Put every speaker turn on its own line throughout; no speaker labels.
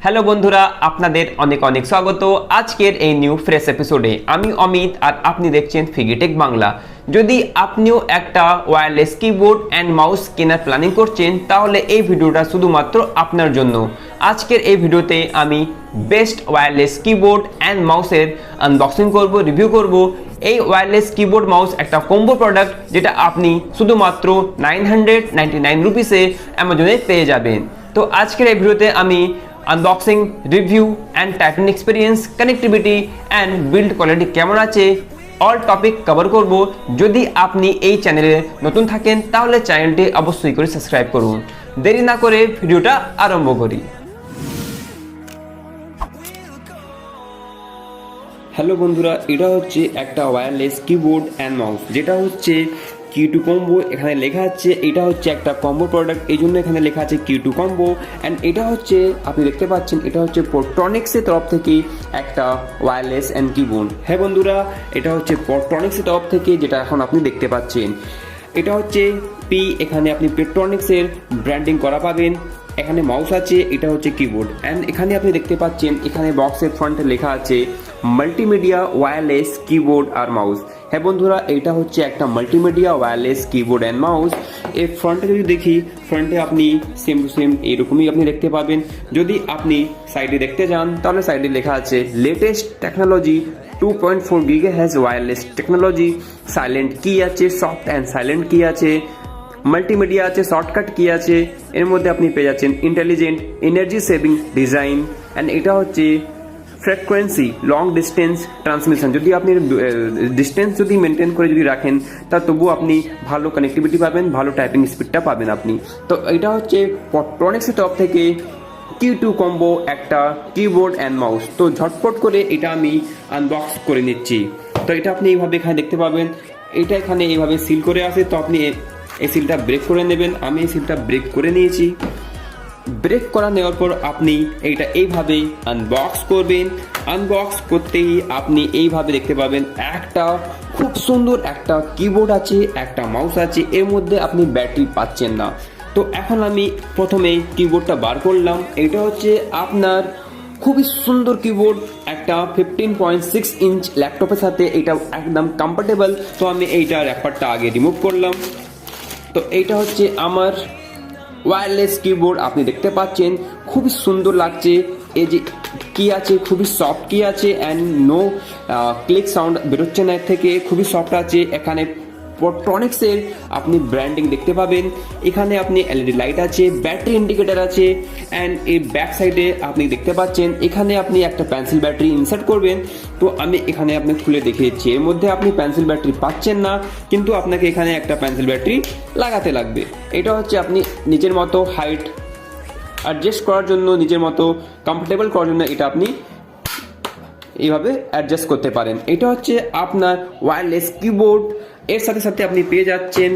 Hello বন্ধুরা, আপনাদের অনেক অনেক স্বাগত আজকের এই নিউ ফ্রেশ এপিসোডে। আমি অমিত আর আপনি দেখছেন ফিগিটেক বাংলা। যদি আপনিও একটা ওয়্যারলেস কিবোর্ড অ্যান্ড মাউস কেনার প্ল্যানিং করছেন তাহলে এই ভিডিওটা শুধুমাত্র আপনার জন্য। আজকের এই ভিডিওতে আমি বেস্ট ওয়্যারলেস কিবোর্ড অ্যান্ড মাউসের আনবক্সিং করব, রিভিউ করব। এই ওয়্যারলেস কিবোর্ড মাউস একটা কম্বো প্রোডাক্ট যেটা আপনি শুধুমাত্র 999 রুপিসে অ্যামাজনে পেয়ে যাবেন। তো আজকের এই ভিডিওতে আমি unboxing, review and typing experience, connectivity and build quality কেমন আছে অল টপিক কভার করব। যদি আপনি এই চ্যানেলে নতুন থাকেন তাহলে চ্যানেলটি অবশ্যই করে সাবস্ক্রাইব করুন। দেরি না করে ভিডিওটা আরম্ভ করি। হ্যালো বন্ধুরা, এটা হচ্ছে একটা ওয়্যারলেস কিবোর্ড অ্যান্ড মাউস যেটা হচ্ছে Q2 কম্বো। এখানে লেখা আছে এটা হচ্ছে একটা কম্বো প্রোডাক্ট, এই জন্য এখানে লেখা আছে Q2 কম্বো। অ্যান্ড এটা হচ্ছে আপনি দেখতে পাচ্ছেন এটা হচ্ছে পোর্ট্রনিক্সের তরফ থেকে একটা ওয়্যারলেস অ্যান্ড কিবোর্ড। হ্যাঁ বন্ধুরা, এটা হচ্ছে পোর্ট্রনিক্সের তরফ থেকে, যেটা এখন আপনি দেখতে পাচ্ছেন। এটা হচ্ছে এখানে আপনি পেট্রনিক্সের ব্র্যান্ডিং করা পাবেন। এখানে মাউস আছে, এটা হচ্ছে কিবোর্ড। অ্যান্ড এখানে আপনি দেখতে পাচ্ছেন এখানে বক্সের ফ্রন্টে লেখা আছে মাল্টিমিডিয়া ওয়্যারলেস কিবোর্ড আর মাউস। হ্যাঁ বন্ধুরা, এটা হচ্ছে একটা multimedia wireless keyboard and mouse. এর ফ্রন্টে যদি দেখি, ফ্রন্টে আপনি সেম টু সেম এইরকমই আপনি দেখতে পাবেন। যদি আপনি সাইডে দেখতে যান তাহলে সাইডে লেখা আছে latest technology 2.4 GHz wireless technology, silent কি আছে, সফট অ্যান্ড সাইলেন্ট কি আছে, মাল্টিমিডিয়া আছে, শর্টকাট কি আছে। এর মধ্যে আপনি পেয়ে যাচ্ছেন intelligent energy saving design. And এটা হচ্ছে ফ্রিকোয়েন্সি লং ডিস্টেন্স ট্রান্সমিশন। যদি আপনি ডিস্টেন্স যদি মেনটেন করে যদি রাখেন তা তবু আপনি ভালো কানেক্টিভিটি পাবেন, ভালো টাইপিং স্পিডটা পাবেন আপনি। তো এটা হচ্ছে পোর্ট্রনিক্সের তরফ থেকে Q2 কম্বো একটা কিবোর্ড অ্যান্ড মাউস। তো ঝটপট করে এটা আমি আনবক্স করে নিচ্ছি। তো এটা আপনি এইভাবে এখানে দেখতে পাবেন, এটা এখানে এইভাবে সিল করে আসে। তো আপনি এই সিলটা ব্রেক করে নেবেন। আমি এই সিলটা ব্রেক করে নিয়েছি। ব্রেক করা নেওয়ার পর আপনি এইটা এইভাবে আনবক্স করবেন। আনবক্স করতেই আপনি এইভাবে দেখতে পাবেন একটা খুব সুন্দর একটা কিবোর্ড আছে, একটা মাউস আছে, এর মধ্যে আপনি ব্যাটারি পাচ্ছেন না। তো এখন আমি প্রথমে কিবোর্ডটা বার করলাম। এটা হচ্ছে আপনার খুবই সুন্দর কিবোর্ড, একটা 15.6 ইঞ্চ ল্যাপটপের সাথে এটা একদম কমফোর্টেবল। তো আমি এইটা র্যাপারটা আগে রিমুভ করলাম। তো এইটা হচ্ছে আমার ওয়্যারলেস কিবোর্ড, আপনি দেখতে পাচ্ছেন খুবই সুন্দর লাগছে। এই যে কি আছে, খুবই সফট কি আছে, অ্যান্ড নো ক্লিক সাউন্ড বেরোচ্ছে না এর থেকে, খুবই সফট আছে। এখানে পোর্ট্রনিক্সের আপনি ব্র্যান্ডিং দেখতে পাবেন। এখানে আপনি এলইডি লাইট আছে, ব্যাটারি ইন্ডিকেটার আছে। অ্যান্ড এই ব্যাক সাইডে আপনি দেখতে পাচ্ছেন এখানে আপনি একটা পেন্সিল ব্যাটারি ইনসার্ট করবেন। তো আমি এখানে আপনি খুলে দেখিয়েছি, এর মধ্যে আপনি পেন্সিল ব্যাটারি পাচ্ছেন না, কিন্তু আপনাকে এখানে একটা পেন্সিল ব্যাটারি লাগাতে লাগবে। এটা হচ্ছে আপনি নিজের মতো হাইট অ্যাডজাস্ট করার জন্য, নিজের মতো কমফোর্টেবল করার জন্য এটা আপনি এইভাবে অ্যাডজাস্ট করতে পারেন। এটা হচ্ছে আপনার ওয়্যারলেস কিবোর্ড। এর সাথে সাথে আপনি পেয়ে যাচ্ছেন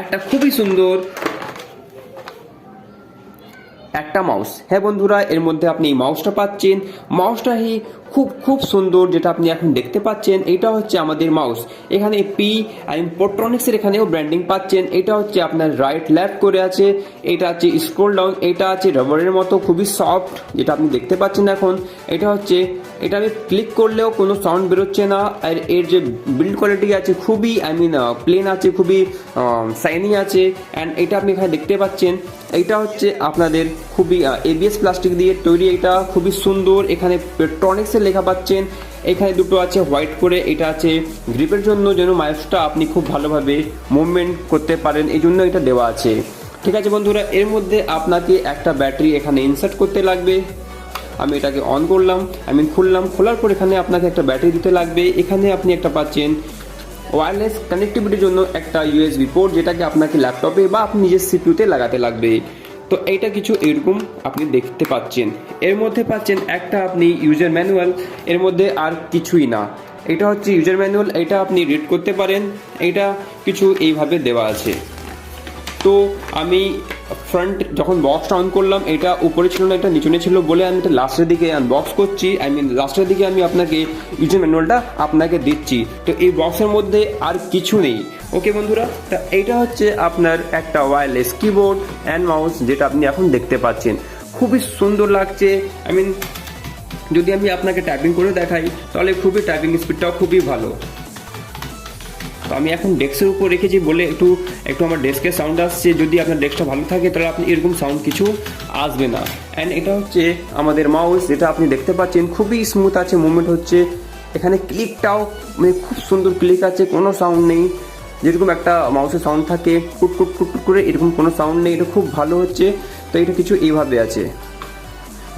একটা খুবই সুন্দর একটা মাউস। হ্যাঁ বন্ধুরা, এর মধ্যে আপনি এই মাউসটা পাচ্ছেন। মাউসটাই খুব সুন্দর, যেটা আপনি এখন দেখতে পাচ্ছেন। এটা হচ্ছে আমাদের মাউস। এখানে পোর্ট্রনিক্সের এখানেও ব্র্যান্ডিং পাচ্ছেন। এটা হচ্ছে আপনার রাইট লেফট করে আছে, এটা আছে স্ক্রল ডাউন, এটা আছে রাবারের মতো খুবই সফট, যেটা আপনি দেখতে পাচ্ছেন এখন। এটা হচ্ছে এটা আমি ক্লিক করলেও কোনো সাউন্ড বেরোচ্ছে না। আর এর যে বিল্ড কোয়ালিটি আছে খুবই প্লেন আছে, খুবই শাইনি আছে। অ্যান্ড এটা আপনি এখানে দেখতে পাচ্ছেন এইটা হচ্ছে আপনাদের খুবই ABS প্লাস্টিক দিয়ে তৈরি, এটা খুবই সুন্দর। এখানে পেট্রনিক্সের লেখা পাচ্ছেন। এখানে দুটো আছে হোয়াইট করে, এটা আছে গ্রিপের জন্য, যেন মাউসটা আপনি খুব ভালোভাবে মুভমেন্ট করতে পারেন, এই জন্য এটা দেওয়া আছে। ঠিক আছে বন্ধুরা, এর মধ্যে আপনাকে একটা ব্যাটারি এখানে ইনসার্ট করতে লাগবে। আমি এটাকে অন করলাম, খুললাম। খোলার পর এখানে আপনাকে একটা ব্যাটারি দিতে লাগবে। এখানে আপনি একটা পাচ্ছেন ওয়্যারলেস কানেক্টিভিটির জন্য একটা USB পোর্ট, যেটাকে আপনাকে ল্যাপটপে বা আপনি নিজের CPU-তে লাগাতে লাগবে। তো এইটা কিছু এরকম আপনি দেখতে পাচ্ছেন। এর মধ্যে পাচ্ছেন একটা আপনি ইউজার ম্যানুয়াল, এর মধ্যে আর কিছুই না। এটা হচ্ছে ইউজার ম্যানুয়াল, এটা আপনি রিড করতে পারেন। এটা কিছু এইভাবে দেওয়া আছে। তো আমি ফ্রন্ট যখন বক্সটা অন করলাম, এটা উপরে ছিল না, এটা নিচনে ছিল বলে আমি এটা লাস্টের দিকে আনবক্স করছি। লাস্টের দিকে আমি আপনাকে ইউজার ম্যানুয়ালটা আপনাকে দিচ্ছি। তো এই বক্সের মধ্যে আর কিছু নেই। ওকে বন্ধুরা, তা এইটা হচ্ছে আপনার একটা ওয়্যারলেস কিবোর্ড অ্যান্ড মাউস, যেটা আপনি এখন দেখতে পাচ্ছেন। খুবই সুন্দর লাগছে। যদি আমি আপনাকে টাইপিং করে দেখাই তাহলে খুবই টাইপিং স্পিডটাও খুবই ভালো। তো আমি এখন ডেস্কের উপর রেখেছি বলে একটু আমার ডেস্কের সাউন্ড আসছে। যদি আপনার ডেস্কটা ভালো থাকে তাহলে আপনি এরকম সাউন্ড কিছু আসবে না। অ্যান্ড এটা হচ্ছে আমাদের মাউস, যেটা আপনি দেখতে পাচ্ছেন খুবই স্মুথ আছে, মুভমেন্ট হচ্ছে। এখানে ক্লিকটাও খুব সুন্দর ক্লিক আছে, কোনো সাউন্ড নেই। যেরকম একটা মাউসের সাউন্ড থাকে কুট কুট কুট কুট করে, এরকম কোনো সাউন্ড নেই। এটা খুব ভালো হচ্ছে। তো এটা কিছু এইভাবে আছে।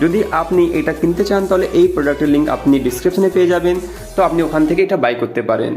যদি আপনি এটা কিনতে চান তাহলে এই প্রোডাক্টের লিঙ্ক আপনি ডিসক্রিপশনে পেয়ে যাবেন, তো আপনি ওখান থেকে এটা বাই করতে পারেন।